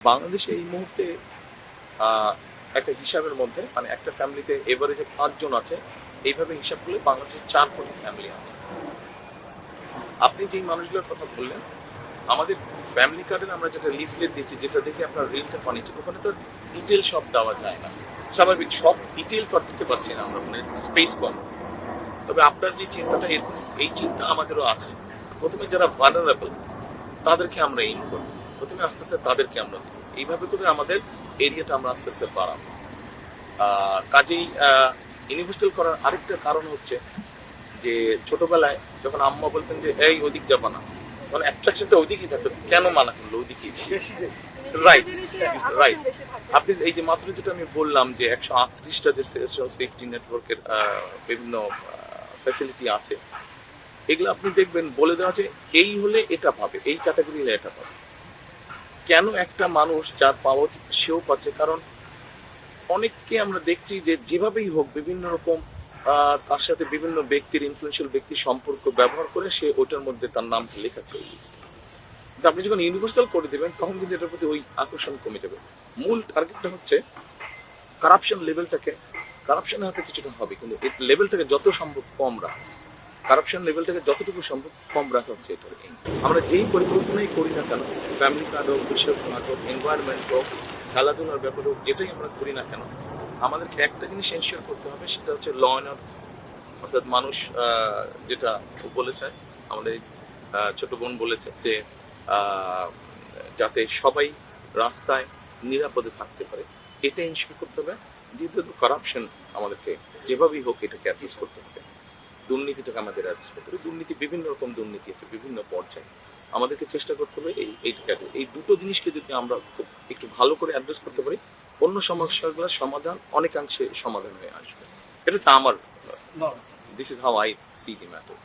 বাংলাদেশে এই মুহূর্তে একটা হিসাবের মধ্যে মানে একটা ফ্যামিলিতে এভারেজে 5 জন আছে, এইভাবে হিসাব করলে বাংলাদেশে 4 কোটি ফ্যামিলি আছে। আপনি যেই মানুষগুলোর কথা বললেন, আমাদের ফ্যামিলি কার্ডের আমরা যেটা লিফলেট দিয়েছি, যেটা দেখে আপনার রিলটা বানিয়েছি, ওখানে তো ডিটেল সব দেওয়া যায় না, স্বাভাবিক সব ডিটেল সব দিতে পারছি না আমরা, মানে স্পেস কম। তবে আপনার যে চিন্তাটা এরকম, এই চিন্তা আমাদেরও আছে। প্রথমে যারা ভালনারেবল তাদেরকে আমরা এইম করব, প্রথমে আস্তে আস্তে তাদেরকে আমরা এইভাবে করে আমাদের এরিয়াটা আমরা আস্তে আস্তে বাড়াবো। কাজেই ইউনিভার্সাল করার আরেকটা কারণ হচ্ছে যে ছোটবেলায় যখন আম্মা বলতেন যে এই ওদিক যাবা না, মানে অ্যাট্রাকশনটা ওইদিকেই থাকতো, কেন মানা করলো ওইদিকেই। Right right. আপনি এই যে মাত্র যেটা আমি বললাম যে 138টা যে সেফটি নেটওয়ার্কের বিভিন্ন ফ্যাসিলিটি আছে, এগুলো আপনি দেখবেন বলে দেওয়া আছে এই হলে এটা পাবে, এই ক্যাটাগরি হলে এটা পাবে। কেন একটা মানুষ যার পাওয়া উচিত সেও পাচ্ছে? কারণ অনেককে আমরা দেখছি যে যেভাবেই হোক বিভিন্ন রকম তার সাথে বিভিন্ন ব্যক্তির, ইনফ্লুয়েন্সিয়াল ব্যক্তির সম্পর্ক ব্যবহার করে সে ওটার মধ্যে তার নামটা লেখাচ্ছে ওই লিস্টে। কিন্তু আপনি যখন ইউনিভার্সাল করে দেবেন তখন কিন্তু এটার প্রতি ওই আকর্ষণ কমে যাবে। মূল টার্গেটটা হচ্ছে কারাপশন লেভেলটাকে, কারাপশনের হাতে কিছুটা হবে কিন্তু এই লেভেলটাকে যত সম্ভব কম রাখা, কারাপশন লেভেলটাকে যতটুকু সম্ভব কম রাখা হচ্ছে এটার। আমরা যেই পরিকল্পনাই করি না কেন, ফ্যামিলি কার্ড হোক, বিশ্বের কার্ড হোক, এনভায়রনমেন্ট হোক, খেলাধুলার ব্যাপার হোক, যেটাই আমরা করি না কেন, আমাদেরকে একটা জিনিস এনশিওর করতে হবে, সেটা হচ্ছে ল অ্যান্ড অর্ডার। অর্থাৎ মানুষ যেটা বলেছে, আমাদের ছোট বোন বলেছে যে যাতে সবাই রাস্তায় নিরাপদে থাকতে পারে, এটা এনশিওর করতে হবে। দ্বিতীয়ত কারাপশন আমাদেরকে যেভাবেই হোক এটাকে অ্যাড্রেস করতে হবে, দুর্নীতিটাকে আমাদের অ্যাড্রেস করতে হবে। দুর্নীতি বিভিন্ন রকম দুর্নীতি আছে বিভিন্ন পর্যায়ে, আমাদেরকে চেষ্টা করতে হবে এইটাকে, এই দুটো জিনিসকে যদি আমরা খুব একটু ভালো করে অ্যাড্রেস করতে পারি, অন্য সমস্যাগুলোর সমাধান অনেকাংশে সমাধান হয়ে আসবে। এটা হচ্ছে আমার, this is how I see the matter.